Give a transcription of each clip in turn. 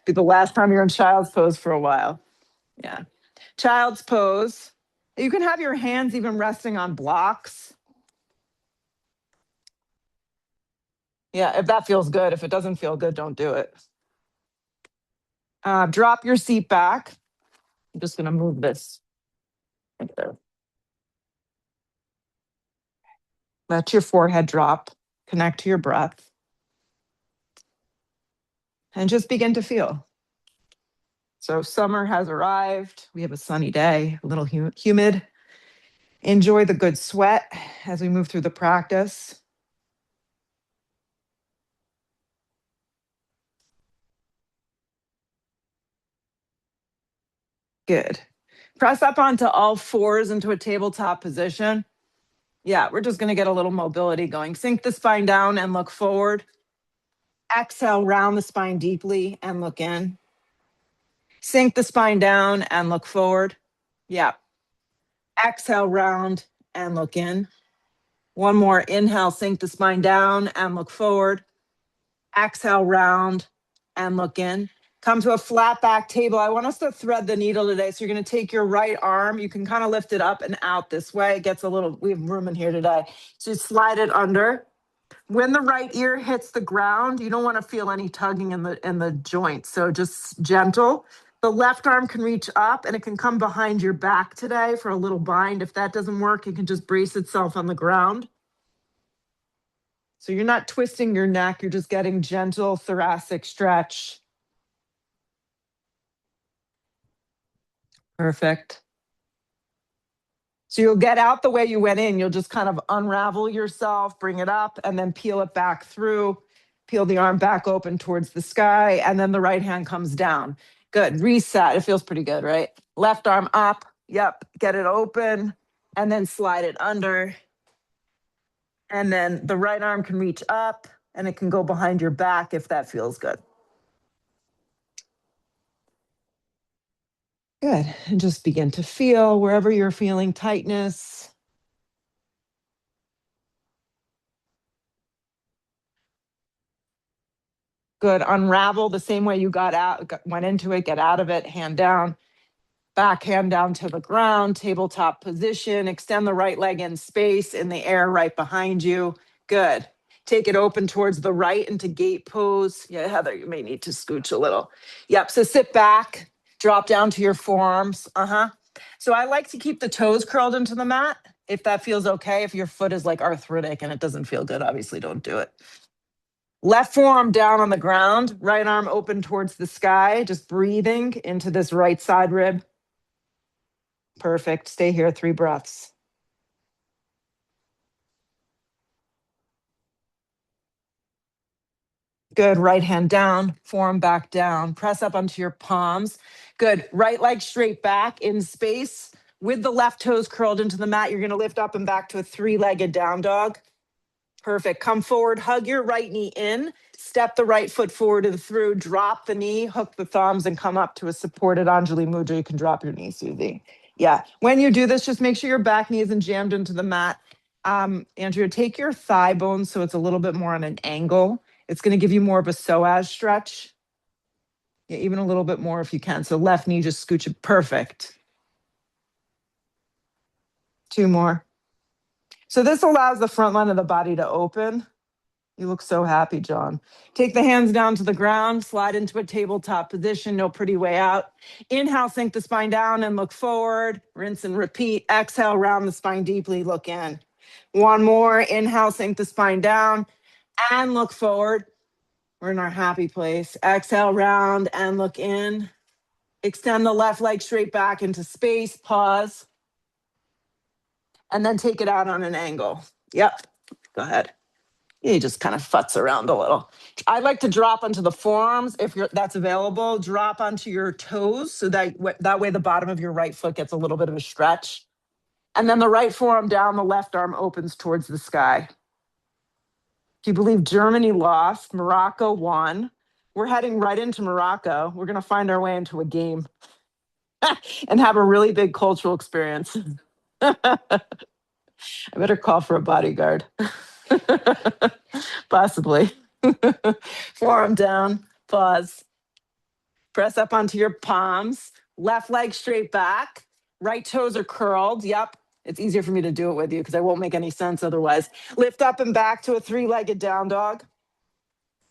Be the last time you're in child's pose for a while. Yeah. Child's pose. You can have your hands even resting on blocks. Yeah, if that feels good. If it doesn't feel good, don't do it. Drop your seat back. I'm just going to move this right there. Let your forehead drop. Connect to your breath. And just begin to feel. So summer has arrived. We have a sunny day, a little humid. Enjoy the good sweat as we move through the practice. Good. Press up onto all fours into a tabletop position. Yeah, we're just going to get a little mobility going. Sink the spine down and look forward. Exhale, round the spine deeply and look in. Sink the spine down and look forward. Yeah. Exhale, round and look in. One more. Inhale, sink the spine down and look forward. Exhale, round and look in. Come to a flat back table. I want us to thread the needle today. So you're going to take your right arm. You can kind of lift it up and out this way. It gets a little, we have room in here today. So slide it under. When the right ear hits the ground, you don't want to feel any tugging in the joint. So just gentle. The left arm can reach up and it can come behind your back today for a little bind. If that doesn't work, it can just brace itself on the ground. So you're not twisting your neck, you're just getting gentle thoracic stretch. Perfect. So you'll get out the way you went in. You'll just kind of unravel yourself, bring it up, and then peel it back through. Peel the arm back open towards the sky, and then the right hand comes down. Good. Reset. It feels pretty good, right? Left arm up. Yep. Get it open, and then slide it under. And then the right arm can reach up, and it can go behind your back if that feels good. Good. And just begin to feel wherever you're feeling tightness. Good. Unravel the same way you went into it, get out of it, hand down, back hand down to the ground, tabletop position, extend the right leg in space in the air right behind you. Good. Take it open towards the right into gate pose. Yeah, Heather, you may need to scooch a little. Yep. So sit back, drop down to your forearms. So I like to keep the toes curled into the mat if that feels okay. If your foot is like arthritic and it doesn't feel good, obviously don't do it. Left forearm down on the ground, right arm open towards the sky, just breathing into this right side rib. Perfect. Stay here, 3 breaths. Good. Right hand down, forearm back down. Press up onto your palms. Good. Right leg straight back in space with the left toes curled into the mat. You're going to lift up and back to a 3-legged down dog. Perfect. Come forward, hug your right knee in, step the right foot forward and through, drop the knee, hook the thumbs, and come up to a supported Anjali Mudra. You can drop your knee, Susie. Yeah. When you do this, just make sure your back knee isn't jammed into the mat. Andrea, take your thigh bone so it's a little bit more on an angle. It's going to give you more of a psoas stretch. Yeah, even a little bit more if you can. So left knee, just scooch it. Perfect. 2 more. So this allows the front line of the body to open. You look so happy, John. Take the hands down to the ground, slide into a tabletop position, no pretty way out. Inhale, sink the spine down and look forward. Rinse and repeat. Exhale, round the spine deeply, look in. One more. Inhale, sink the spine down and look forward. We're in our happy place. Exhale, round and look in. Extend the left leg straight back into space. Pause. And then take it out on an angle. Yep. Go ahead. You just kind of futz around a little. I like to drop onto the forearms if that's available. Drop onto your toes so that way the bottom of your right foot gets a little bit of a stretch. And then the right forearm down, the left arm opens towards the sky. If you believe Germany lost, Morocco won. We're heading right into Morocco. We're going to find our way into a game and have a really big cultural experience. I better call for a bodyguard. Possibly. Forearm down, pause. Press up onto your palms. Left leg straight back. Right toes are curled. Yep. It's easier for me to do it with you because I won't make any sense otherwise. Lift up and back to a three-legged down dog.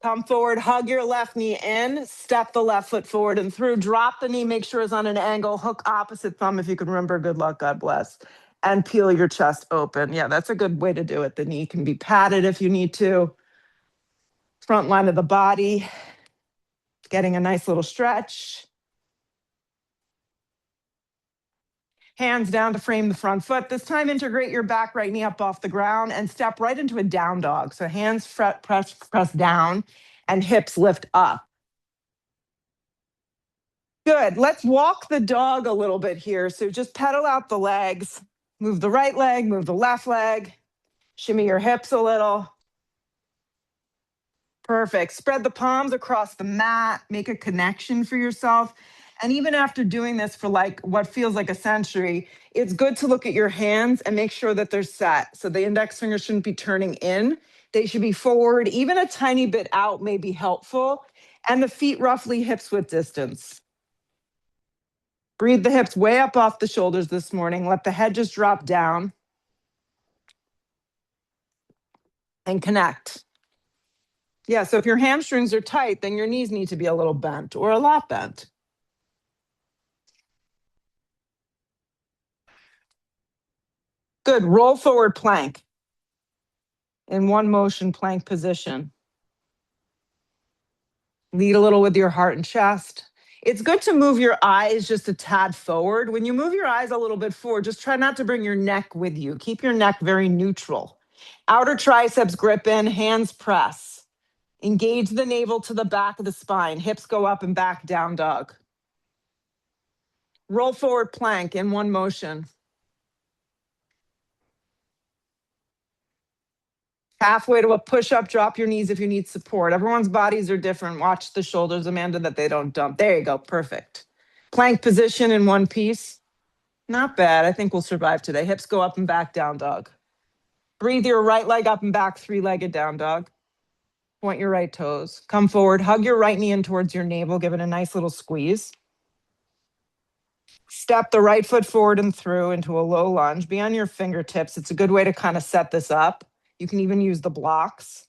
Come forward, hug your left knee in, step the left foot forward and through, drop the knee, make sure it's on an angle, hook opposite thumb if you can remember, good luck, God bless, and peel your chest open. Yeah, that's a good way to do it. The knee can be padded if you need to. Front line of the body, getting a nice little stretch. Hands down to frame the front foot. This time, integrate your back right knee up off the ground and step right into a down dog. So hands press down and hips lift up. Good. Let's walk the dog a little bit here. So just pedal out the legs. Move the right leg, move the left leg. Shimmy your hips a little. Perfect. Spread the palms across the mat. Make a connection for yourself. And even after doing this for like what feels like a century, it's good to look at your hands and make sure that they're set. So the index finger shouldn't be turning in. They should be forward. Even a tiny bit out may be helpful. And the feet roughly hips width distance. Breathe the hips way up off the shoulders this morning. Let the head just drop down. And connect. Yeah, so if your hamstrings are tight, then your knees need to be a little bent or a lot bent. Good. Roll forward plank. In one motion, plank position. Lead a little with your heart and chest. It's good to move your eyes just a tad forward. When you move your eyes a little bit forward, just try not to bring your neck with you. Keep your neck very neutral. Outer triceps grip in, hands press. Engage the navel to the back of the spine. Hips go up and back, down dog. Roll forward plank in one motion. Halfway to a push-up, drop your knees if you need support. Everyone's bodies are different. Watch the shoulders, Amanda, that they don't dump. There you go, perfect. Plank position in one piece. Not bad, I think we'll survive today. Hips go up and back, down dog. Breathe your right leg up and back, three-legged down dog. Point your right toes. Come forward, hug your right knee in towards your navel, give it a nice little squeeze. Step the right foot forward and through into a low lunge. Be on your fingertips. It's a good way to kind of set this up. You can even use the blocks.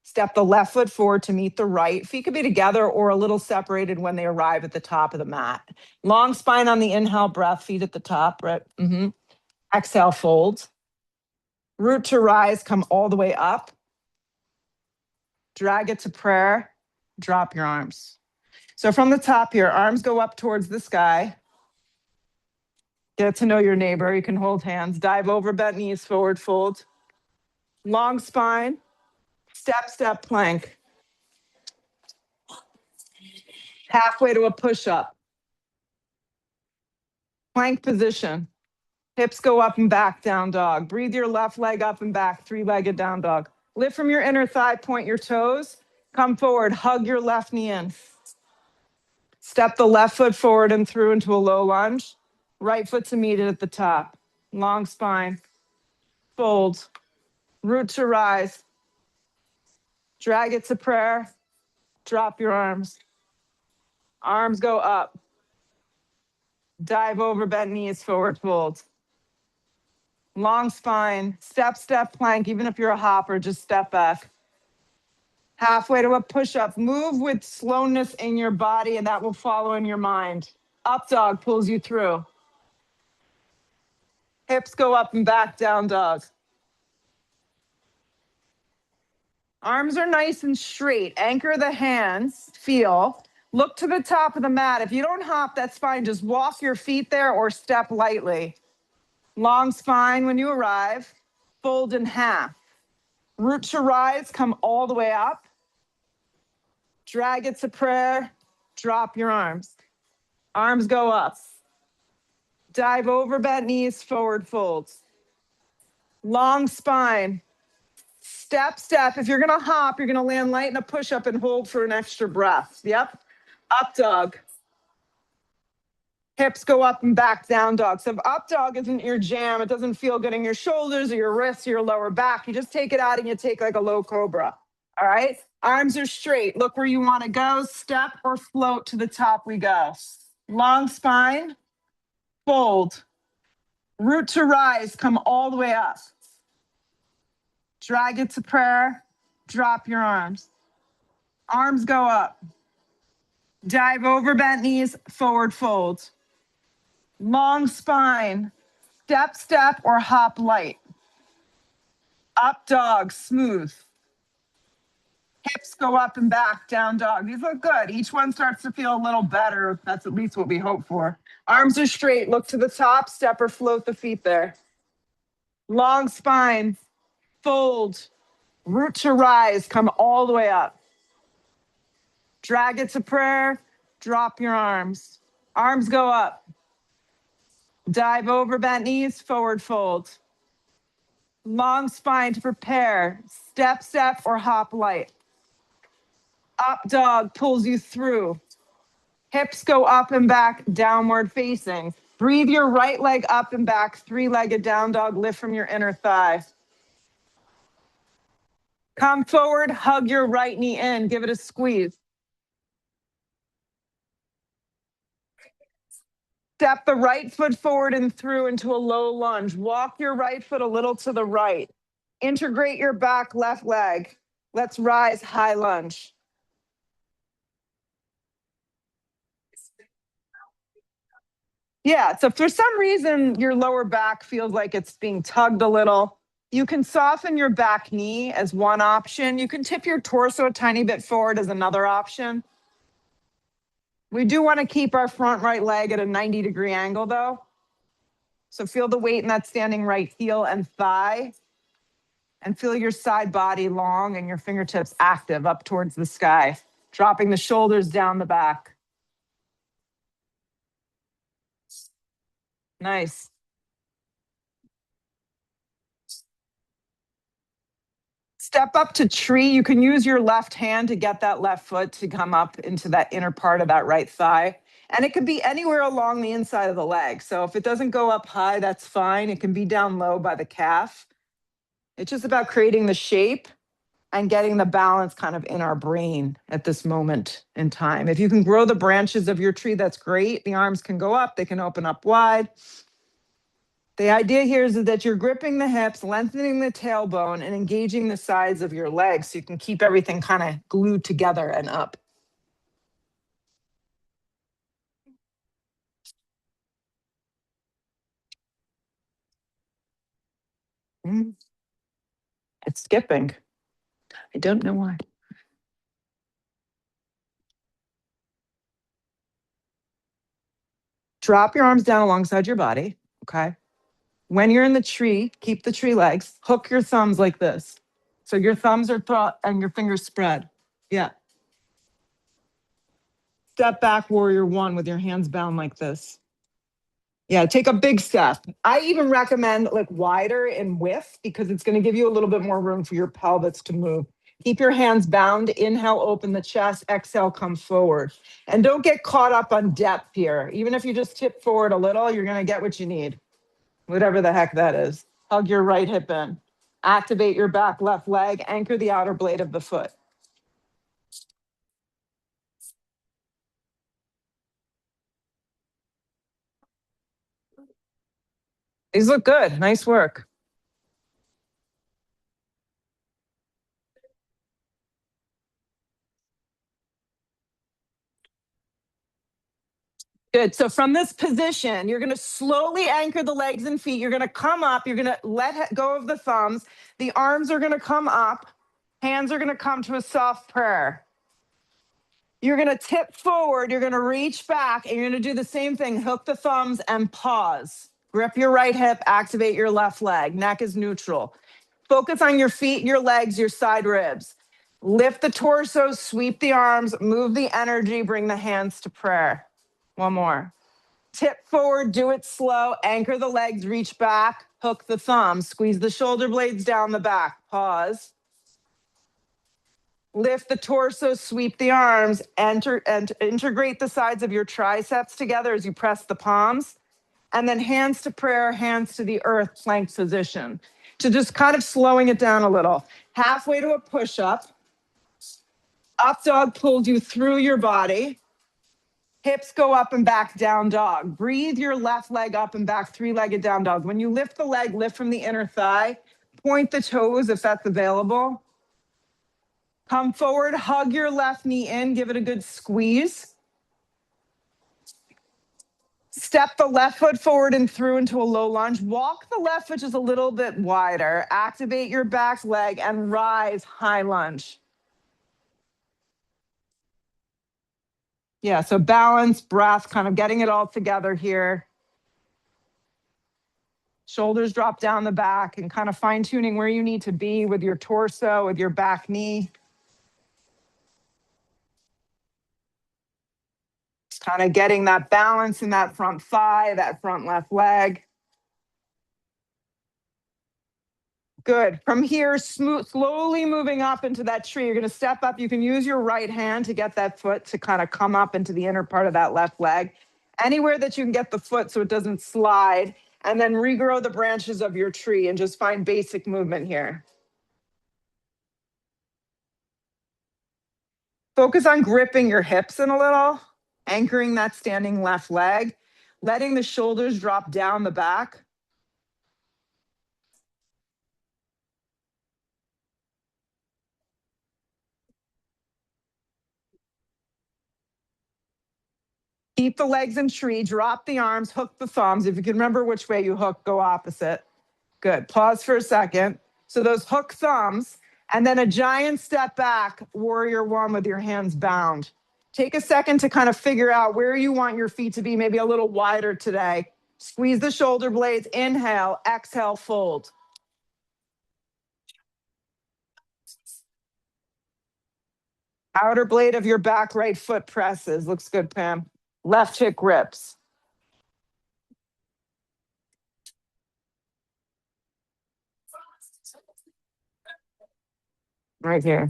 Step the left foot forward to meet the right. Feet could be together or a little separated when they arrive at the top of the mat. Long spine on the inhale breath, feet at the top. Right? Exhale, fold. Root to rise, come all the way up. Drag it to prayer. Drop your arms. So from the top here, arms go up towards the sky. Get to know your neighbor. You can hold hands. Dive over, bent knees, forward fold. Long spine, step, step, plank. Halfway to a push-up. Plank position. Hips go up and back, down dog. Breathe your left leg up and back, three-legged down dog. Lift from your inner thigh, point your toes. Come forward, hug your left knee in. Step the left foot forward and through into a low lunge. Right foot to meet it at the top. Long spine. Fold. Root to rise. Drag it to prayer. Drop your arms. Arms go up. Dive over, bent knees, forward fold. Long spine, step, step, plank. Even if you're a hopper, just step back. Halfway to a push-up. Move with slowness in your body, and that will follow in your mind. Up dog pulls you through. Hips go up and back, down dog. Arms are nice and straight. Anchor the hands, feel. Look to the top of the mat. If you don't hop, that's fine. Just walk your feet there or step lightly. Long spine when you arrive. Fold in half. Root to rise, come all the way up. Drag it to prayer. Drop your arms. Arms go up. Dive over, bent knees, forward folds. Long spine. Step, step. If you're going to hop, you're going to land light in a push-up and hold for an extra breath. Yep. Up dog. Hips go up and back, down dog. So if up dog isn't your jam, it doesn't feel good in your shoulders or your wrists or your lower back, you just take it out and you take like a low cobra. All right? Arms are straight. Look where you want to go. Step or float to the top we go. Long spine, fold. Root to rise, come all the way up. Drag it to prayer, drop your arms. Arms go up. Dive over bent knees, forward fold. Long spine, step, step, or hop light. Up dog, smooth. Hips go up and back, down dog. These look good. Each one starts to feel a little better. That's at least what we hope for. Arms are straight. Look to the top, step or float the feet there. Long spine, fold. Root to rise, come all the way up. Drag it to prayer, drop your arms. Arms go up. Dive over bent knees, forward fold. Long spine to prepare. Step, step, or hop light. Up dog pulls you through. Hips go up and back, downward facing. Breathe your right leg up and back, three-legged down dog, lift from your inner thigh. Come forward, hug your right knee in, give it a squeeze. Step the right foot forward and through into a low lunge. Walk your right foot a little to the right. Integrate your back left leg. Let's rise, high lunge. Yeah, so if for some reason your lower back feels like it's being tugged a little, you can soften your back knee as one option. You can tip your torso a tiny bit forward as another option. We do want to keep our front right leg at a 90-degree angle though. So feel the weight in that standing right heel and thigh. And feel your side body long and your fingertips active up towards the sky, dropping the shoulders down the back. Nice. Step up to tree. You can use your left hand to get that left foot to come up into that inner part of that right thigh. And it could be anywhere along the inside of the leg. So if it doesn't go up high, that's fine. It can be down low by the calf. It's just about creating the shape and getting the balance kind of in our brain at this moment in time. If you can grow the branches of your tree, that's great. The arms can go up, they can open up wide. The idea here is that you're gripping the hips, lengthening the tailbone, and engaging the sides of your legs so you can keep everything kind of glued together and up. It's skipping. I don't know why. Drop your arms down alongside your body, okay? When you're in the tree, keep the tree legs, hook your thumbs like this. So your thumbs are and your fingers spread. Yeah. Step back, warrior one, with your hands bound like this. Yeah, take a big step. I even recommend like wider in width because it's going to give you a little bit more room for your pelvis to move. Keep your hands bound. Inhale, open the chest. Exhale, come forward. And don't get caught up on depth here. Even if you just tip forward a little, you're going to get what you need, whatever the heck that is. Hug your right hip in. Activate your back left leg. Anchor the outer blade of the foot. These look good. Nice work. Good. So from this position, you're going to slowly anchor the legs and feet. You're going to come up. You're going to let go of the thumbs. The arms are going to come up. Hands are going to come to a soft prayer. You're going to tip forward. You're going to reach back and you're going to do the same thing. Hook the thumbs and pause. Grip your right hip. Activate your left leg. Neck is neutral. Focus on your feet, your legs, your side ribs. Lift the torso, sweep the arms, move the energy, bring the hands to prayer. One more. Tip forward, do it slow, anchor the legs, reach back, hook the thumbs, squeeze the shoulder blades down the back, pause. Lift the torso, sweep the arms, enter and integrate the sides of your triceps together as you press the palms. And then hands to prayer, hands to the earth, plank position. To just kind of slowing it down a little. Halfway to a push-up. Up dog pulls you through your body. Hips go up and back, down dog. Breathe your left leg up and back, three-legged down dog. When you lift the leg, lift from the inner thigh. Point the toes if that's available. Come forward, hug your left knee in, give it a good squeeze. Step the left foot forward and through into a low lunge. Walk the left foot just a little bit wider. Activate your back leg and rise, high lunge. Yeah, so balance, breath, kind of getting it all together here. Shoulders drop down the back and kind of fine tuning where you need to be with your torso, with your back knee. Just kind of getting that balance in that front thigh, that front left leg. Good. From here, slowly moving up into that tree. You're going to step up. You can use your right hand to get that foot to kind of come up into the inner part of that left leg. Anywhere that you can get the foot so it doesn't slide. And then regrow the branches of your tree and just find basic movement here. Focus on gripping your hips in a little, anchoring that standing left leg, letting the shoulders drop down the back. Keep the legs in tree, drop the arms, hook the thumbs. If you can remember which way you hook, go opposite. Good. Pause for a second. So those hook thumbs, and then a giant step back, warrior one with your hands bound. Take a second to kind of figure out where you want your feet to be, maybe a little wider today. Squeeze the shoulder blades, inhale, exhale, fold. Outer blade of your back right foot presses. Looks good, Pam. Left hip grips. Right here.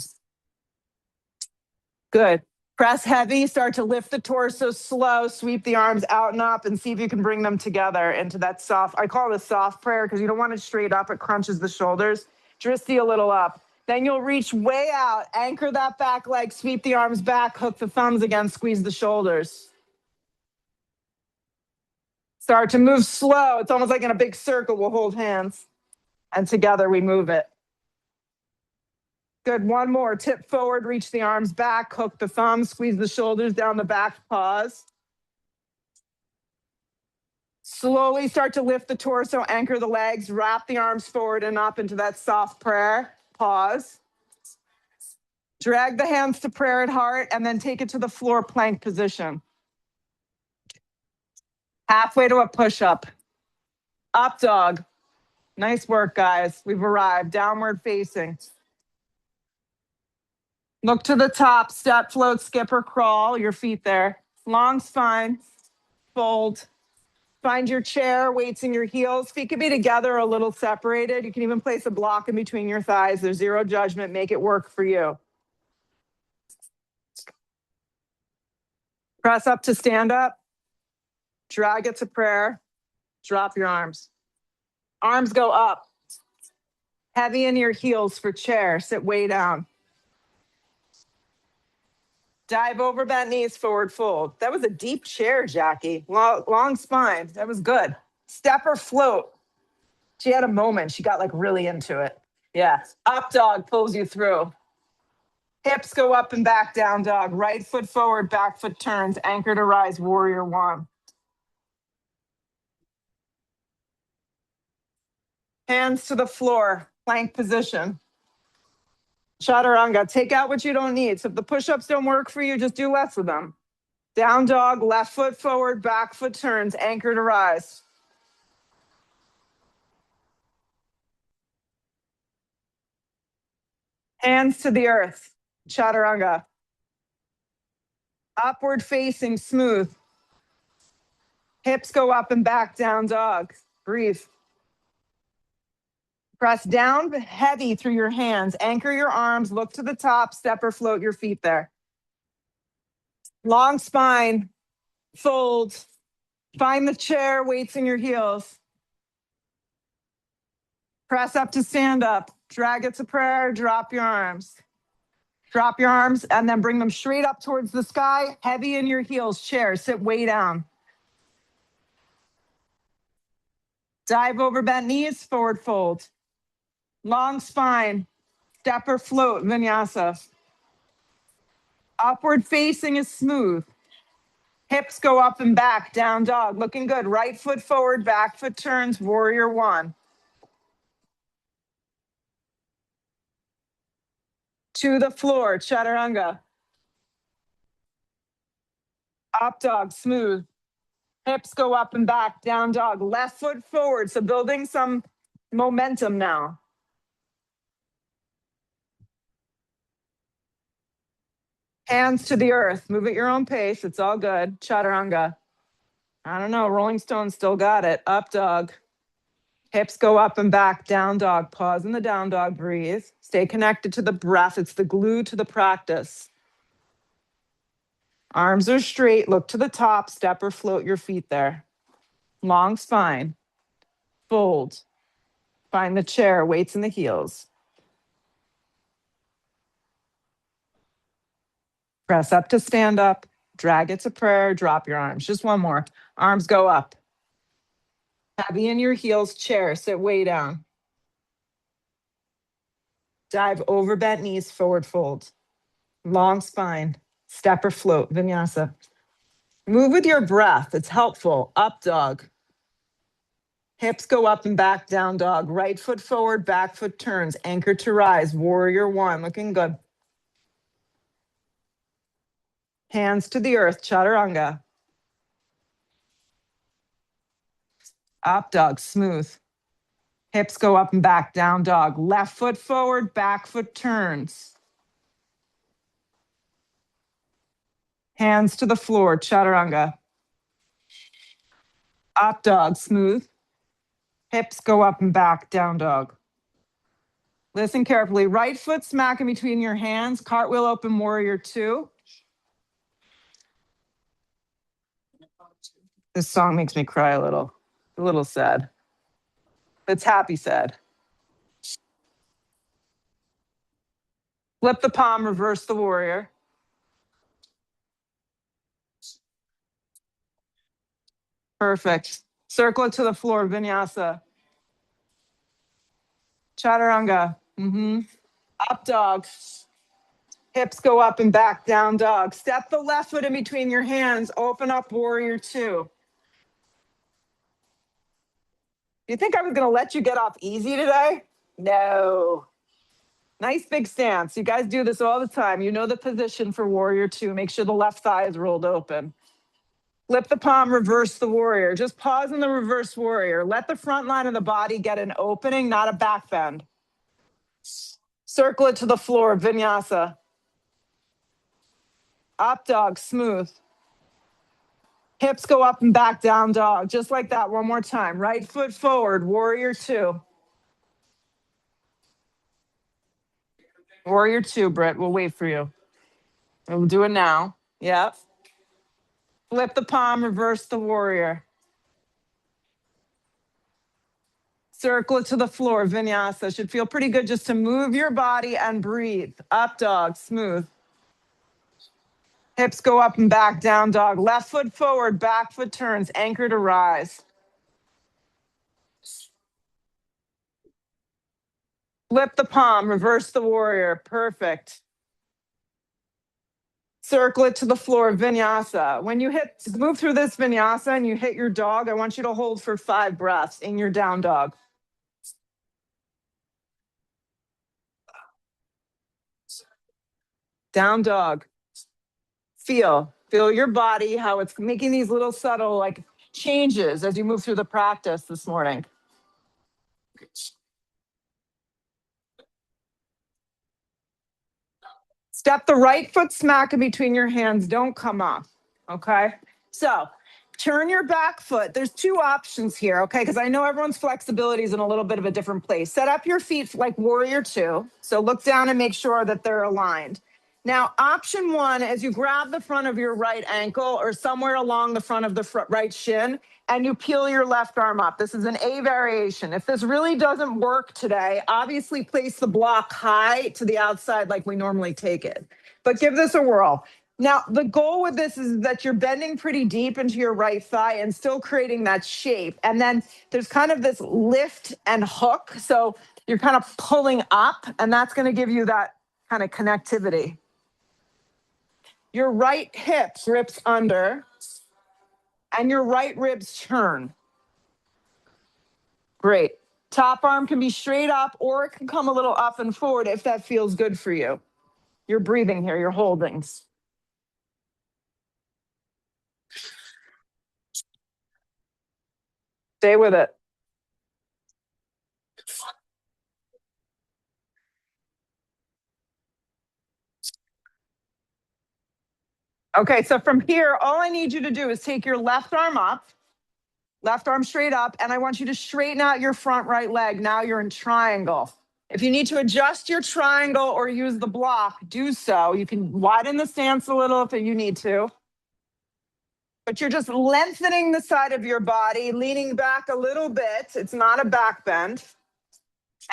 Good. Press heavy, start to lift the torso slow, sweep the arms out and up and see if you can bring them together into that soft, I call it a soft prayer because you don't want it straight up, it crunches the shoulders. Dristy a little up. Then you'll reach way out, anchor that back leg, sweep the arms back, hook the thumbs again, squeeze the shoulders. Start to move slow. It's almost like in a big circle, we'll hold hands and together we move it. Good, one more. Tip forward, reach the arms back, hook the thumbs, squeeze the shoulders down the back, pause. Slowly start to lift the torso, anchor the legs, wrap the arms forward and up into that soft prayer, pause. Drag the hands to prayer at heart and then take it to the floor plank position. Halfway to a push-up. Up dog. Nice work, guys. We've arrived. Downward facing. Look to the top, step, float, skip, or crawl, your feet there. Long spine, fold. Find your chair, weights in your heels. Feet can be together or a little separated. You can even place a block in between your thighs. There's zero judgment. Make it work for you. Press up to stand up. Drag it to prayer. Drop your arms. Arms go up. Heavy in your heels for chair. Sit way down. Dive over, bent knees, forward fold. That was a deep chair, Jackie. Long spine. That was good. Step or float. She had a moment. She got like really into it. Yeah. Up dog pulls you through. Hips go up and back, down dog. Right foot forward, back foot turns. Anchor to rise, warrior one. Hands to the floor, plank position. Chaturanga, take out what you don't need. So if the push-ups don't work for you, just do less of them. Down dog, left foot forward, back foot turns, anchor to rise. Hands to the earth, chaturanga. Upward facing, smooth. Hips go up and back, down dog. Breathe. Press down heavy through your hands. Anchor your arms, look to the top, step or float your feet there. Long spine, fold. Find the chair, weights in your heels. Press up to stand up. Drag it to prayer, drop your arms. Drop your arms and then bring them straight up towards the sky. Heavy in your heels, chair, sit way down. Dive over bent knees, forward fold. Long spine, step or float, vinyasa. Upward facing is smooth. Hips go up and back, down dog. Looking good. Right foot forward, back foot turns, warrior one. To the floor, chaturanga. Up dog, smooth. Hips go up and back, down dog. Left foot forward, so building some momentum now. Hands to the earth. Move at your own pace. It's all good. Chaturanga. I don't know. Rolling Stone still got it. Up dog. Hips go up and back. Down dog. Pause in the down dog. Breathe. Stay connected to the breath. It's the glue to the practice. Arms are straight. Look to the top. Step or float your feet there. Long spine. Fold. Find the chair. Weights in the heels. Press up to stand up. Drag it to prayer. Drop your arms. Just one more. Arms go up. Heavy in your heels. Chair. Sit way down. Dive over bent knees. Forward fold. Long spine. Step or float. Vinyasa. Move with your breath. It's helpful. Up dog. Hips go up and back. Down dog. Right foot forward. Back foot turns. Anchor to rise. Warrior one. Looking good. Hands to the earth. Chaturanga. Up dog. Smooth. Hips go up and back. Down dog. Left foot forward. Back foot turns. Hands to the floor. Chaturanga. Up dog. Smooth. Hips go up and back. Down dog. Listen carefully. Right foot smack in between your hands. Cartwheel open, warrior two. This song makes me cry a little sad. It's happy sad. Flip the palm, reverse the warrior. Perfect. Circle it to the floor, vinyasa. Chaturanga. Up dog. Hips go up and back, down dog. Step the left foot in between your hands. Open up, warrior two. You think I was going to let you get off easy today? No. Nice big stance. You guys do this all the time. You know the position for warrior two. Make sure the left thigh is rolled open. Flip the palm, reverse the warrior. Just pause in the reverse warrior. Let the front line of the body get an opening, not a back bend. Circle it to the floor, vinyasa. Up dog, smooth. Hips go up and back, down dog. Just like that, one more time. Right foot forward, warrior two. Warrior two, Britt. We'll wait for you. We'll do it now. Yep. Flip the palm, reverse the warrior. Circle it to the floor, vinyasa. Should feel pretty good just to move your body and breathe. Up dog, smooth. Hips go up and back, down dog. Left foot forward, back foot turns, anchor to rise. Flip the palm, reverse the warrior. Perfect. Circle it to the floor, vinyasa. When you move through this vinyasa and you hit your dog, I want you to hold for 5 breaths in your down dog. Down dog. Feel your body, how it's making these little subtle like changes as you move through the practice this morning. Step the right foot smack in between your hands. Don't come off. Okay. So turn your back foot. There's 2 options here. Okay. Because I know everyone's flexibility is in a little bit of a different place. Set up your feet like warrior two. So look down and make sure that they're aligned. Now, option one is you grab the front of your right ankle or somewhere along the front of the right shin and you peel your left arm up. This is an A variation. If this really doesn't work today, obviously place the block high to the outside like we normally take it. But give this a whirl. Now, the goal with this is that you're bending pretty deep into your right thigh and still creating that shape. And then there's kind of this lift and hook. So you're kind of pulling up, and that's going to give you that kind of connectivity. Your right hip grips under, and your right ribs turn. Great. Top arm can be straight up, or it can come a little up and forward if that feels good for you. You're breathing here, you're holding. Stay with it. Okay, so from here, all I need you to do is take your left arm up, left arm straight up, and I want you to straighten out your front right leg. Now you're in triangle. If you need to adjust your triangle or use the block, do so. You can widen the stance a little if you need to. But you're just lengthening the side of your body, leaning back a little bit. It's not a back bend.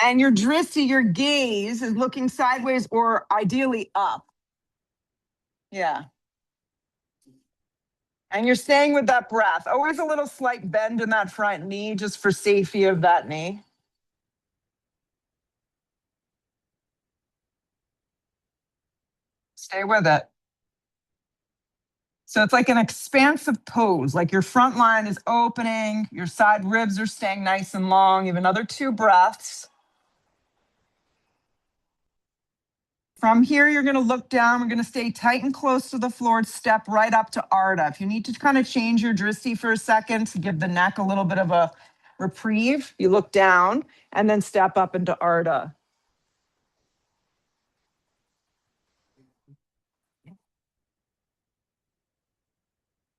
And your drishti, your gaze, is looking sideways or ideally up. Yeah. And you're staying with that breath. Always a little slight bend in that front knee just for safety of that knee. Stay with it. So it's like an expansive pose, like your front line is opening, your side ribs are staying nice and long. You have another 2 breaths. From here, you're going to look down. We're going to stay tight and close to the floor. Step right up to Ardha. If you need to kind of change your drishti for a second to give the neck a little bit of a reprieve, you look down and then step up into Ardha.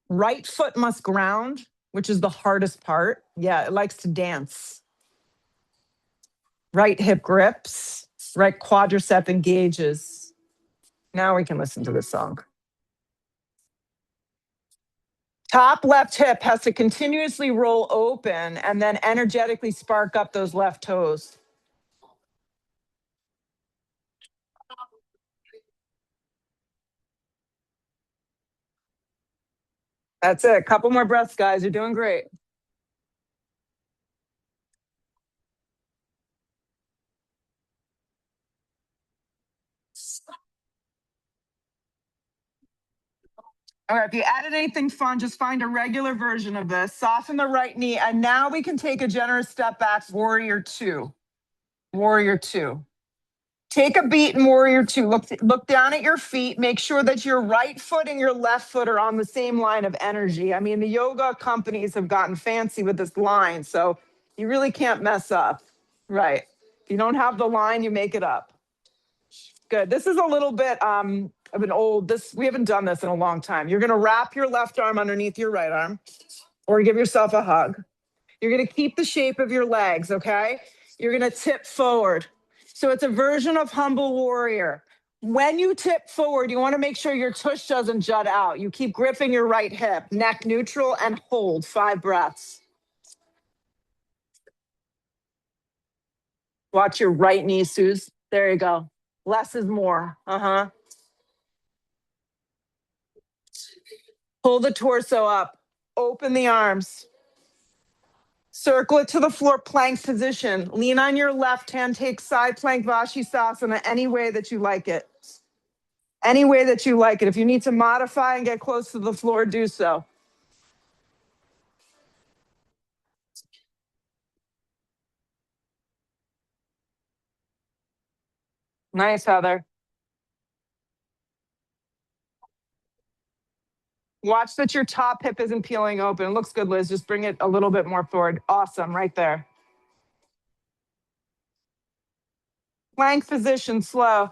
Right foot must ground, which is the hardest part. Yeah, it likes to dance. Right hip grips, right quadricep engages. Now we can listen to the song. Top left hip has to continuously roll open and then energetically spark up those left toes. That's it. Couple more breaths, guys. You're doing great. All right, if you added anything fun, just find a regular version of this. Soften the right knee, and now we can take a generous step back, warrior 2. Warrior 2. Take a beat in warrior 2. Look down at your feet. Make sure that your right foot and your left foot are on the same line of energy. I mean, the yoga companies have gotten fancy with this line, so you really can't mess up. Right. If you don't have the line, you make it up. Good. This is a little bit of an old, we haven't done this in a long time. You're going to wrap your left arm underneath your right arm or give yourself a hug. You're going to keep the shape of your legs, okay? You're going to tip forward. So it's a version of humble warrior. When you tip forward, you want to make sure your tush doesn't jut out. You keep gripping your right hip, neck neutral, and hold 5 breaths. Watch your right knee, Suze. There you go. Less is more. Pull the torso up. Open the arms. Circle it to the floor, plank position. Lean on your left hand. Take side plank Vashisthasana any way that you like it. Any way that you like it. If you need to modify and get close to the floor, do so. Nice, Heather. Watch that your top hip isn't peeling open. It looks good, Liz. Just bring it a little bit more forward. Awesome, right there. Plank position, slow.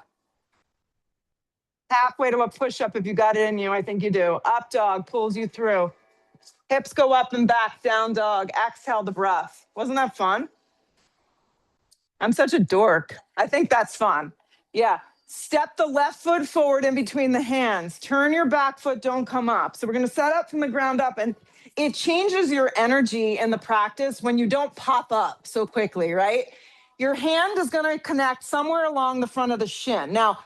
Halfway to a push-up if you got it in you. I think you do. Up dog pulls you through. Hips go up and back, down dog. Exhale the breath. Wasn't that fun? I'm such a dork. I think that's fun. Yeah. Step the left foot forward in between the hands. Turn your back foot, don't come up. So we're going to set up from the ground up, and it changes your energy in the practice when you don't pop up so quickly, right? Your hand is going to connect somewhere along the front of the shin. Now,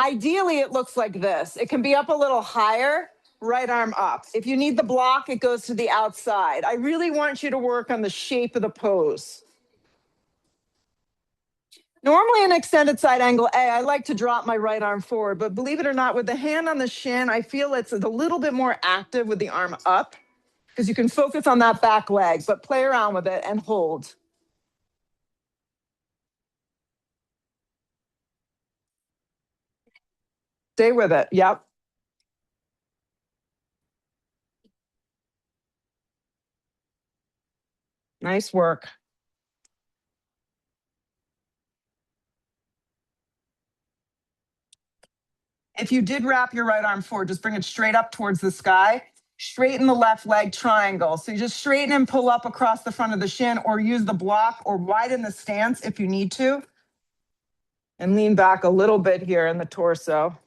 ideally, it looks like this. It can be up a little higher, right arm up. If you need the block, it goes to the outside. I really want you to work on the shape of the pose. Normally, an extended side angle A, I like to drop my right arm forward, but believe it or not, with the hand on the shin, I feel it's a little bit more active with the arm up because you can focus on that back leg, but play around with it and hold. Stay with it. Yep. Nice work. If you did wrap your right arm forward, just bring it straight up towards the sky. Straighten the left leg triangle. So you just straighten and pull up across the front of the shin, or use the block, or widen the stance if you need to. And lean back a little bit here in the torso.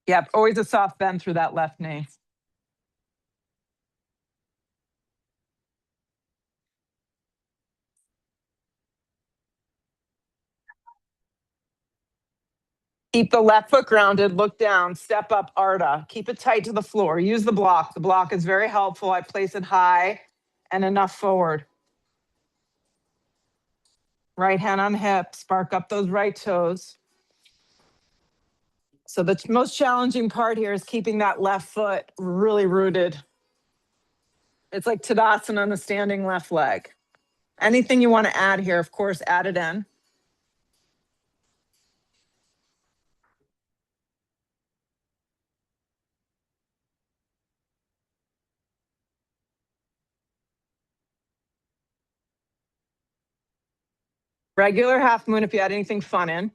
Yep, always a soft bend through that left knee. Keep the left foot grounded, look down, step up, Ardha. Keep it tight to the floor. Use the block. The block is very helpful. I place it high and enough forward. Right hand on hip, spark up those right toes. So the most challenging part here is keeping that left foot really rooted. It's like Tadasana on the standing left leg. Anything you want to add here, of course, add it in. Regular half moon if you had anything fun in.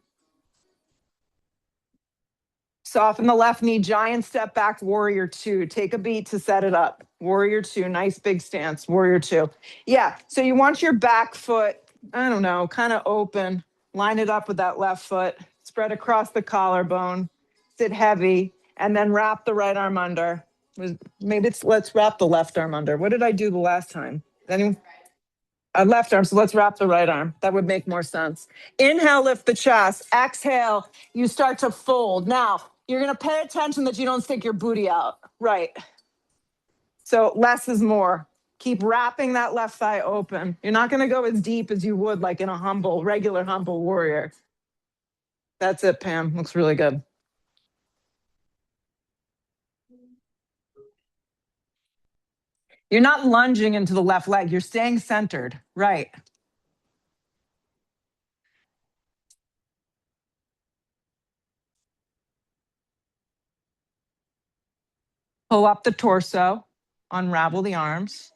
Soften the left knee, giant step back, warrior two. Take a beat to set it up. Warrior two, nice big stance, warrior two. Yeah, so you want your back foot, I don't know, kind of open. Line it up with that left foot, spread across the collarbone, sit heavy, and then wrap the right arm under. Maybe let's wrap the left arm under. What did I do the last time? Anyone? Left arm, so let's wrap the right arm. That would make more sense. Inhale, lift the chest. Exhale, you start to fold. Now, you're going to pay attention that you don't stick your booty out. Right. So less is more. Keep wrapping that left thigh open. You're not going to go as deep as you would like in a regular humble warrior. That's it, Pam. Looks really good. You're not lunging into the left leg. You're staying centered. Right. Pull up the torso. Unravel the arms.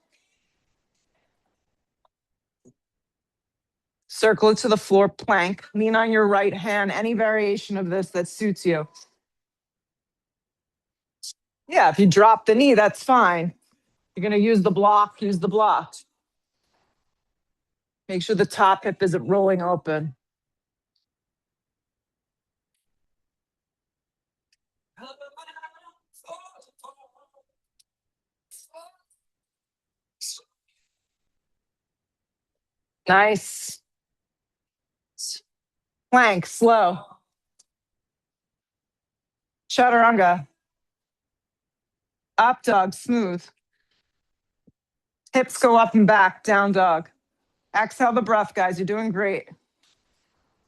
Circle it to the floor, plank. Lean on your right hand, any variation of this that suits you. Yeah, if you drop the knee, that's fine. You're going to use the block, use the block. Make sure the top hip isn't rolling open. Nice. Plank, slow. Chaturanga. Up dog, smooth. Hips go up and back, down dog. Exhale the breath, guys. You're doing great.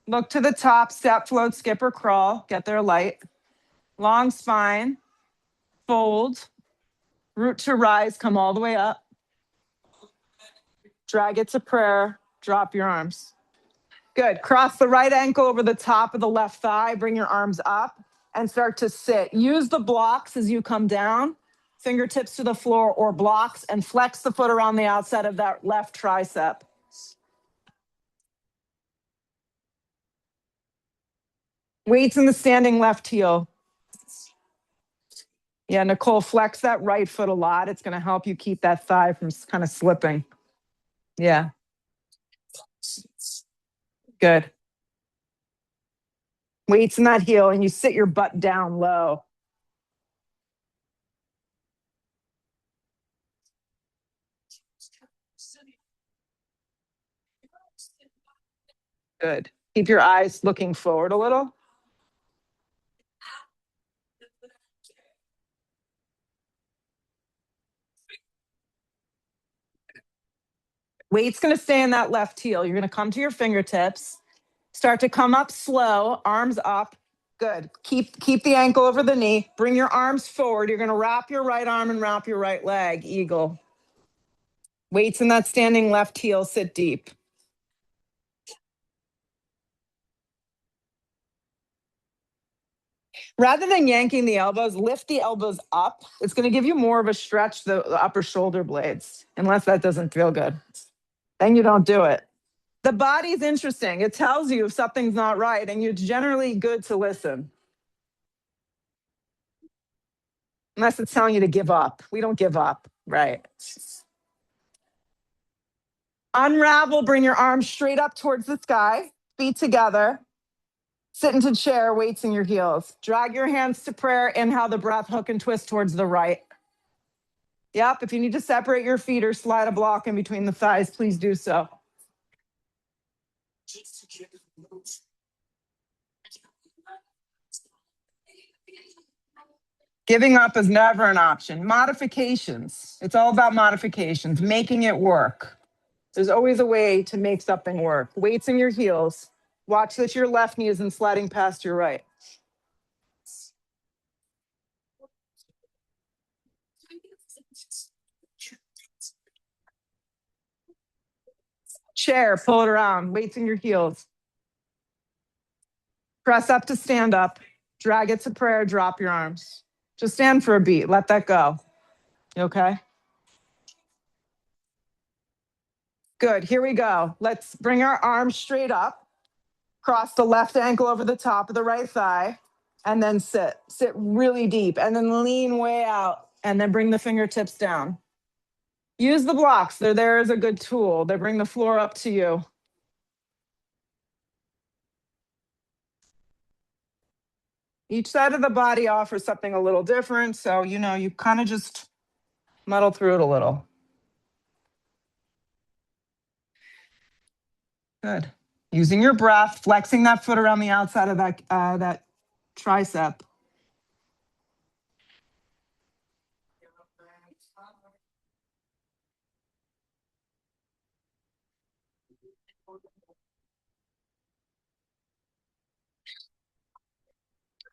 Look to the top, step, float, skip, or crawl. Get there light. Long spine. Fold. Root to rise, come all the way up. Drag it to prayer. Drop your arms. Good. Cross the right ankle over the top of the left thigh. Bring your arms up and start to sit. Use the blocks as you come down. Fingertips to the floor or blocks, and flex the foot around the outside of that left tricep. Weights in the standing left heel. Yeah, Nicole, flex that right foot a lot. It's going to help you keep that thigh from kind of slipping. Yeah, good. Weights in that heel and you sit your butt down low. Good. Keep your eyes looking forward a little. Weight's going to stay in that left heel. You're going to come to your fingertips. Start to come up slow, arms up. Good. Keep the ankle over the knee. Bring your arms forward. You're going to wrap your right arm and wrap your right leg. Eagle. Weights in that standing left heel. Sit deep. Rather than yanking the elbows, lift the elbows up. It's going to give you more of a stretch, the upper shoulder blades, unless that doesn't feel good. Then you don't do it. The body's interesting. It tells you if something's not right, and it's generally good to listen. Unless it's telling you to give up. We don't give up, right? Unravel, bring your arms straight up towards the sky, feet together. Sit into chair, weights in your heels. Drag your hands to prayer. Inhale the breath, hook and twist towards the right. Yep, if you need to separate your feet or slide a block in between the thighs, please do so. Giving up is never an option. Modifications. It's all about modifications, making it work. There's always a way to make something work. Weights in your heels. Watch that your left knee isn't sliding past your right. Chair, pull it around. Weights in your heels. Press up to stand up. Drag it to prayer. Drop your arms. Just stand for a beat. Let that go. You okay? Good. Here we go. Let's bring our arms straight up. Cross the left ankle over the top of the right thigh. And then sit. Sit really deep. And then lean way out. And then bring the fingertips down. Use the blocks. They're there as a good tool. They bring the floor up to you. Each side of the body offers something a little different. So, you kind of just muddle through it a little. Good. Using your breath, flexing that foot around the outside of that tricep.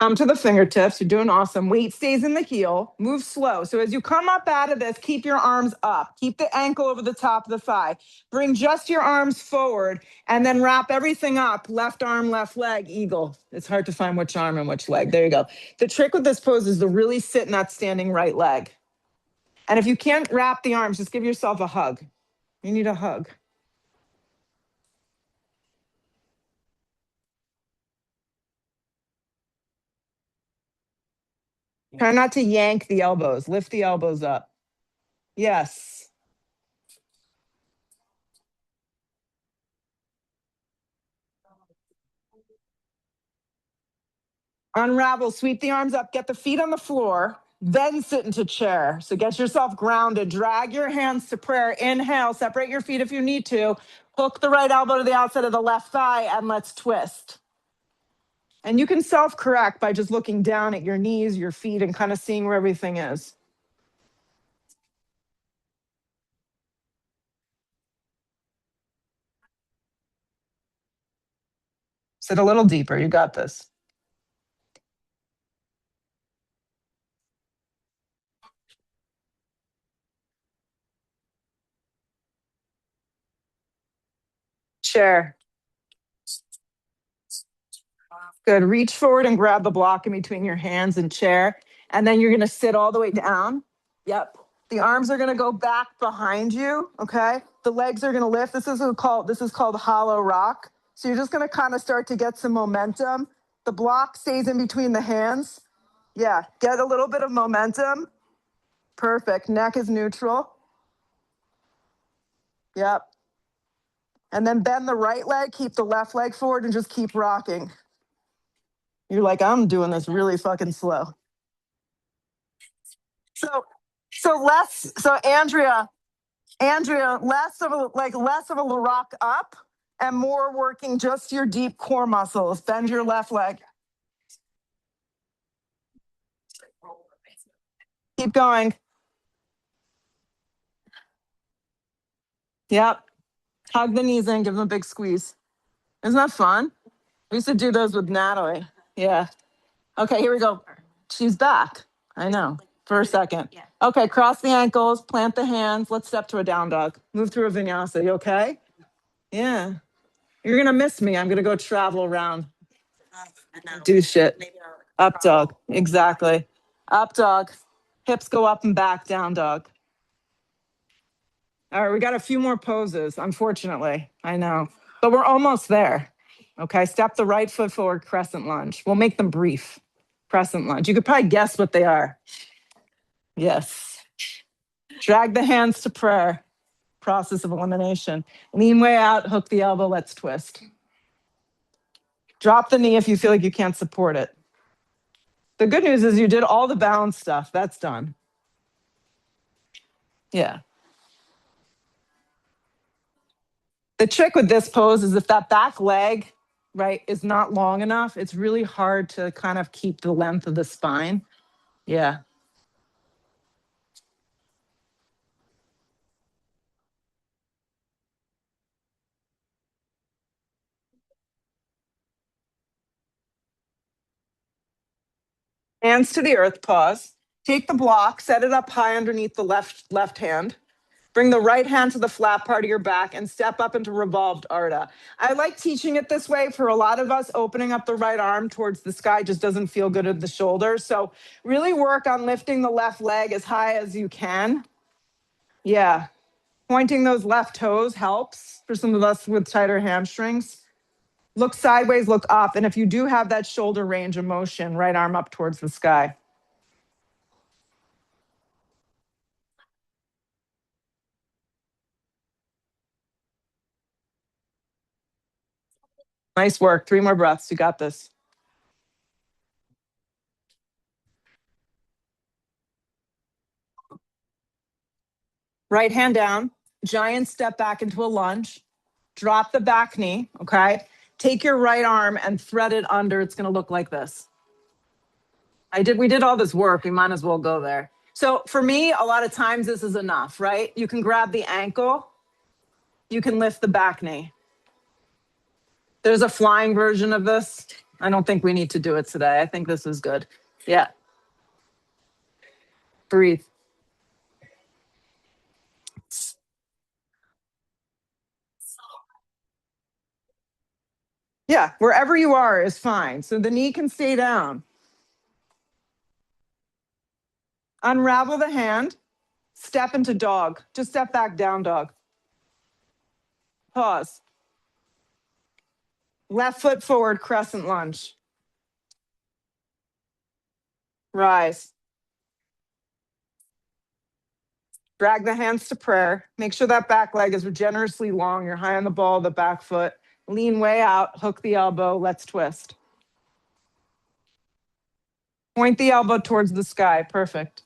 Come to the fingertips. You're doing awesome. Weight stays in the heel. Move slow. So as you come up out of this, keep your arms up. Keep the ankle over the top of the thigh. Bring just your arms forward and then wrap everything up. Left arm, left leg, eagle. It's hard to find which arm and which leg. There you go. The trick with this pose is to really sit in that standing right leg. And if you can't wrap the arms, just give yourself a hug. You need a hug. Try not to yank the elbows. Lift the elbows up. Yes. Unravel, sweep the arms up, get the feet on the floor, then sit into chair. So get yourself grounded. Drag your hands to prayer. Inhale, separate your feet if you need to. Hook the right elbow to the outside of the left thigh, and let's twist. And you can self-correct by just looking down at your knees, your feet, and kind of seeing where everything is. Sit a little deeper. You got this. Chair. Good. Reach forward and grab the block in between your hands and chair. And then you're going to sit all the way down. Yep. The arms are going to go back behind you. Okay. The legs are going to lift. This is called hollow rock. So you're just going to kind of start to get some momentum. The block stays in between the hands. Yeah, get a little bit of momentum. Perfect. Neck is neutral. Yep. And then bend the right leg, keep the left leg forward, and just keep rocking. You're like, I'm doing this really fucking slow. So Andrea, less of a rock up and more working just your deep core muscles. Bend your left leg. Keep going. Yep. Hug the knees in, give them a big squeeze. Isn't that fun? We used to do those with Natalie. Yeah. Okay, here we go. She's back. I know. For a second. Okay, cross the ankles, plant the hands. Let's step to a down dog. Move through a vinyasa. You okay? Yeah. You're going to miss me. I'm going to go travel around, do shit. Up dog. Exactly. Up dog. Hips go up and back, down dog. All right, we got a few more poses, unfortunately. I know. But we're almost there. Okay, step the right foot forward, crescent lunge. We'll make them brief. Crescent lunge. You could probably guess what they are. Yes. Drag the hands to prayer. Process of elimination. Lean way out, hook the elbow, let's twist. Drop the knee if you feel like you can't support it. The good news is you did all the balance stuff. That's done. Yeah. The trick with this pose is if that back leg, right, is not long enough, it's really hard to kind of keep the length of the spine. Yeah. Hands to the earth, pause. Take the block, set it up high underneath the left hand. Bring the right hand to the flat part of your back and step up into revolved Ardha. I like teaching it this way. For a lot of us, opening up the right arm towards the sky just doesn't feel good at the shoulder. So really work on lifting the left leg as high as you can. Yeah. Pointing those left toes helps for some of us with tighter hamstrings. Look sideways, look up. And if you do have that shoulder range of motion, right arm up towards the sky. Nice work. 3 more breaths. You got this. Right hand down, giant step back into a lunge. Drop the back knee, okay? Take your right arm and thread it under. It's going to look like this. We did all this work. We might as well go there. So for me, a lot of times this is enough, right? You can grab the ankle. You can lift the back knee. There's a flying version of this. I don't think we need to do it today. I think this is good. Yeah. Breathe. Yeah, wherever you are is fine. So the knee can stay down. Unravel the hand. Step into dog. Just step back, down dog. Pause. Left foot forward, crescent lunge. Rise. Drag the hands to prayer. Make sure that back leg is generously long. You're high on the ball of the back foot. Lean way out, hook the elbow. Let's twist. Point the elbow towards the sky. Perfect.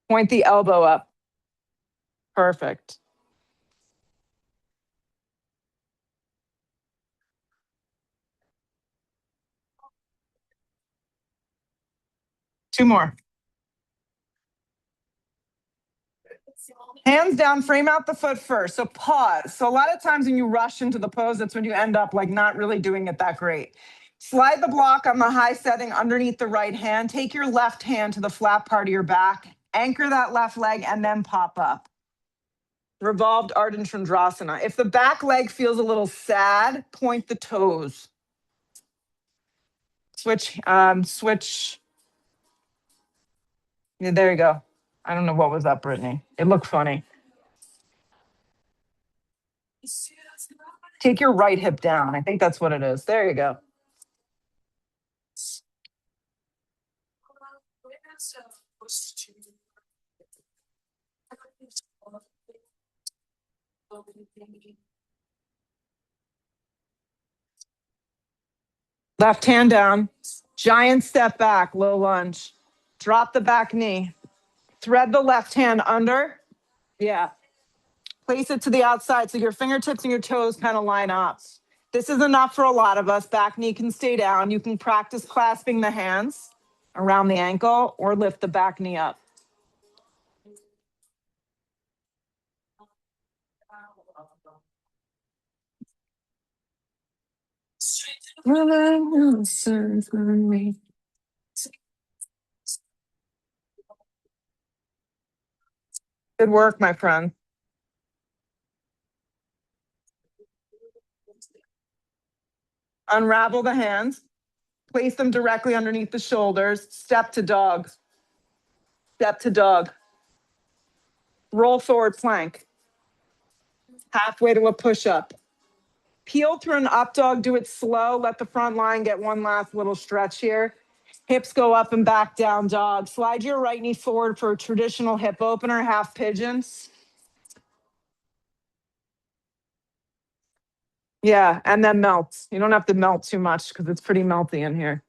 Point the elbow up. Perfect. Two more. Hands down, frame out the foot first. So pause. So a lot of times when you rush into the pose, that's when you end up like not really doing it that great. Slide the block on the high setting underneath the right hand. Take your left hand to the flat part of your back. Anchor that left leg and then pop up. Revolved Ardha Chandrasana. If the back leg feels a little sad, point the toes. Switch. Yeah, there you go. I don't know what was up, Brittany. It looked funny. Take your right hip down. I think that's what it is. There you go. Left hand down. Giant step back, low lunge. Drop the back knee. Thread the left hand under. Yeah. Place it to the outside so your fingertips and your toes kind of line up. This is enough for a lot of us. Back knee can stay down. You can practice clasping the hands around the ankle or lift the back knee up. Good work, my friend. Unravel the hands. Place them directly underneath the shoulders. Step to dog. Step to dog. Roll forward plank. Halfway to a push-up. Peel through an up dog. Do it slow. Let the front line get one last little stretch here. Hips go up and back, down dog. Slide your right knee forward for a traditional hip opener, half pigeon. Yeah, and then melt. You don't have to melt too much because it's pretty melty in here.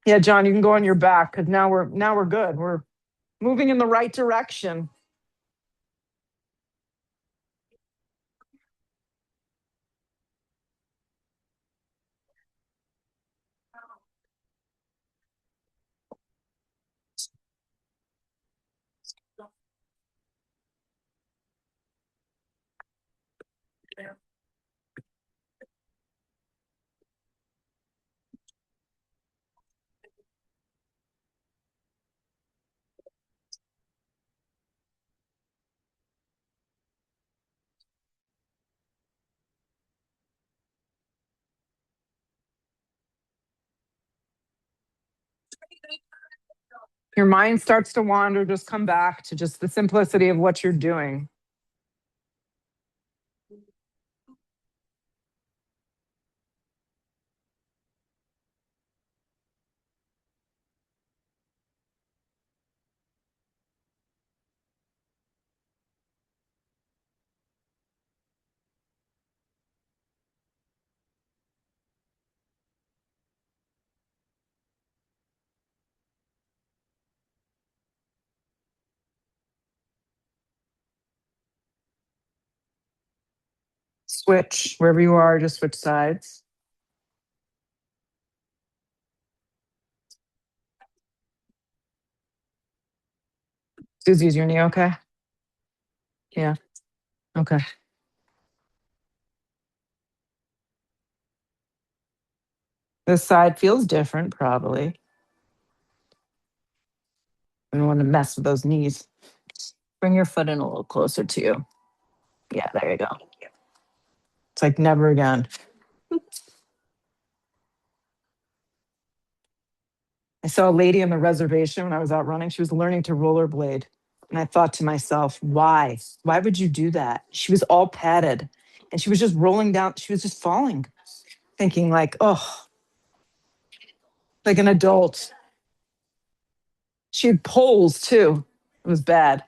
Yeah, John, you can go on your back because now we're good. We're moving in the right direction. Your mind starts to wander, just come back to just the simplicity of what you're doing. Switch wherever you are, just switch sides. Susie, is your knee okay? Yeah. Okay. This side feels different, probably. I don't want to mess with those knees. Bring your foot in a little closer to you. Yeah, there you go. It's like never again. I saw a lady on the reservation when I was out running. She was learning to rollerblade. And I thought to myself, why? Why would you do that? She was all padded and she was just rolling down. She was just falling, thinking like, oh, like an adult. She had poles too. It was bad.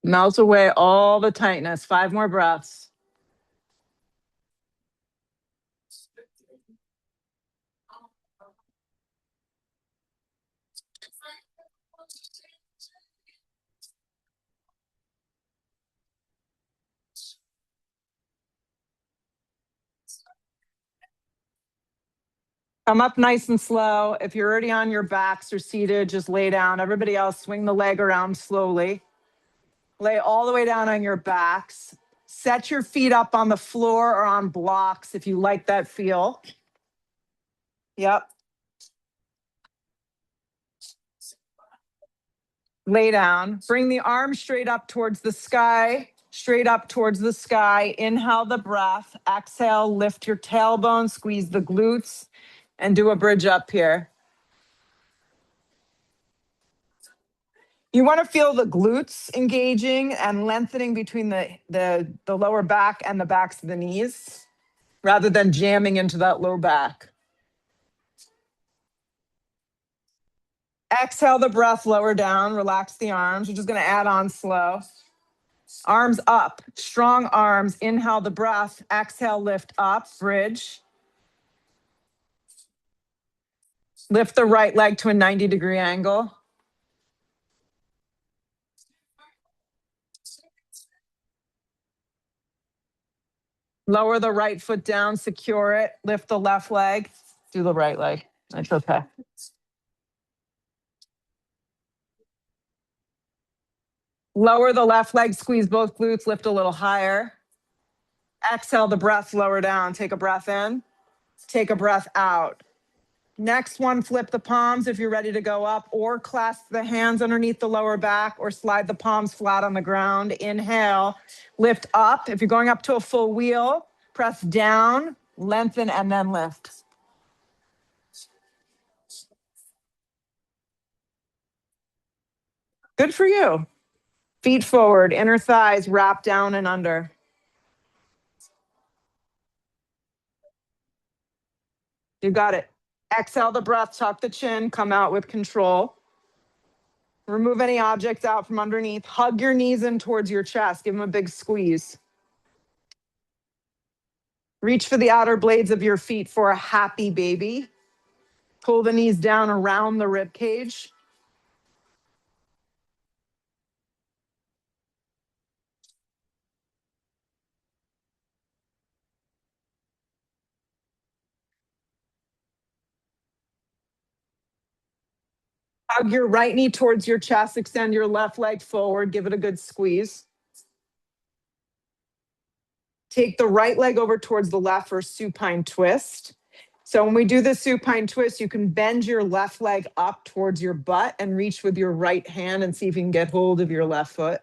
Melt away all the tightness. 5 more breaths. Come up nice and slow. If you're already on your backs or seated, just lay down. Everybody else, swing the leg around slowly. Lay all the way down on your backs. Set your feet up on the floor or on blocks if you like that feel. Yep. Lay down. Bring the arms straight up towards the sky. Straight up towards the sky. Inhale the breath. Exhale, lift your tailbone, squeeze the glutes, and do a bridge up here. You want to feel the glutes engaging and lengthening between the lower back and the backs of the knees rather than jamming into that low back. Exhale the breath, lower down, relax the arms. We're just going to add on slow. Arms up, strong arms. Inhale the breath, exhale, lift up, bridge. Lift the right leg to a 90-degree angle. Lower the right foot down, secure it. Lift the left leg. Do the right leg. That's okay. Lower the left leg, squeeze both glutes, lift a little higher. Exhale the breath, lower down. Take a breath in, take a breath out. Next one, flip the palms if you're ready to go up, or clasp the hands underneath the lower back, or slide the palms flat on the ground. Inhale, lift up. If you're going up to a full wheel, press down, lengthen, and then lift. Good for you. Feet forward, inner thighs wrap down and under. You got it. Exhale the breath, tuck the chin, come out with control. Remove any objects out from underneath. Hug your knees in towards your chest. Give them a big squeeze. Reach for the outer blades of your feet for a happy baby. Pull the knees down around the rib cage. Hug your right knee towards your chest. Extend your left leg forward. Give it a good squeeze. Take the right leg over towards the left for supine twist. So when we do the supine twist, you can bend your left leg up towards your butt and reach with your right hand and see if you can get hold of your left foot.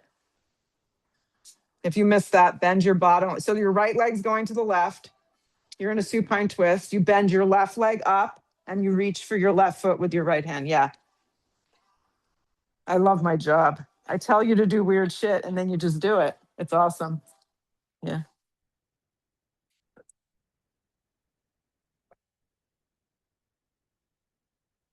If you miss that, bend your bottom. So your right leg's going to the left. You're in a supine twist. You bend your left leg up and you reach for your left foot with your right hand. Yeah. I love my job. I tell you to do weird shit and then you just do it. It's awesome. Yeah.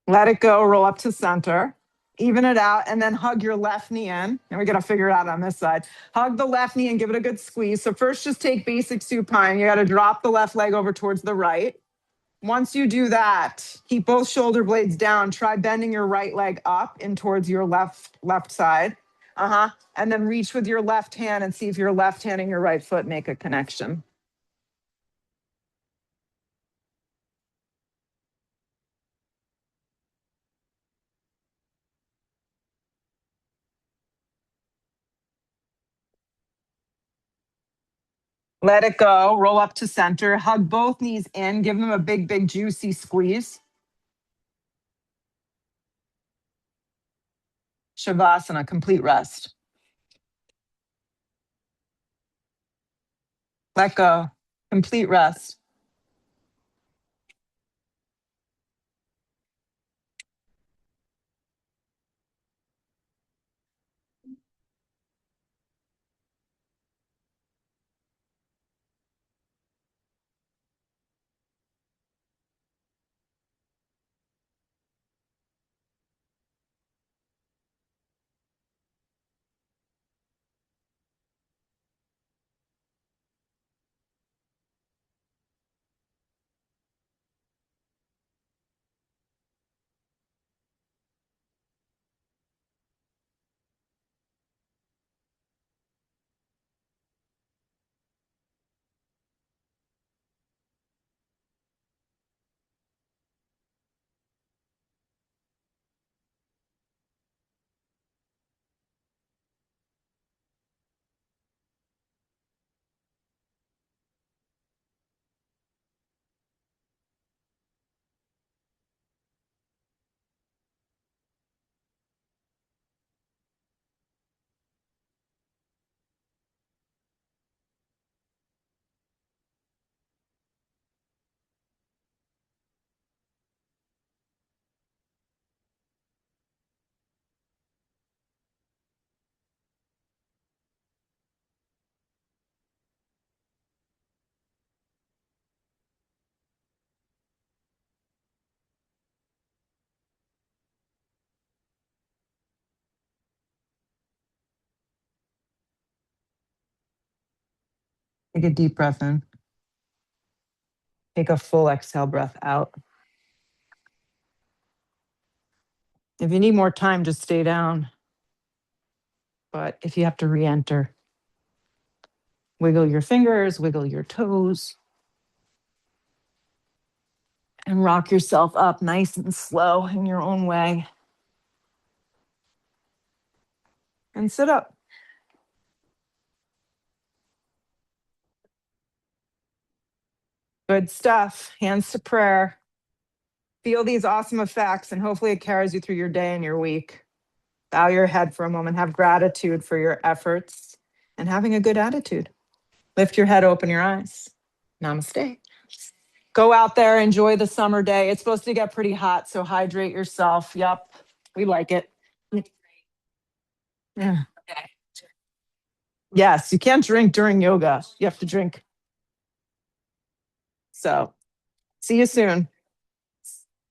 Let it go, roll up to center, even it out, and then hug your left knee in. And we got to figure it out on this side. Hug the left knee and give it a good squeeze. So first just take basic supine. You got to drop the left leg over towards the right. Once you do that, keep both shoulder blades down. Try bending your right leg up and towards your left side. And then reach with your left hand and see if your left hand and your right foot make a connection. Let it go. Roll up to center. Hug both knees in. Give them a big, big, juicy squeeze. Shavasana, complete rest. Let go. Complete rest. Take a deep breath in. Take a full exhale breath out. If you need more time, just stay down. But if you have to re-enter, wiggle your fingers, wiggle your toes, and rock yourself up nice and slow in your own way. And sit up. Good stuff. Hands to prayer. Feel these awesome effects, and hopefully it carries you through your day and your week. Bow your head for a moment. Have gratitude for your efforts and having a good attitude. Lift your head, open your eyes. Namaste. Go out there, enjoy the summer day. It's supposed to get pretty hot, so hydrate yourself. Yep, we like it. Yeah. Yes, you can't drink during yoga. You have to drink. So, see you soon.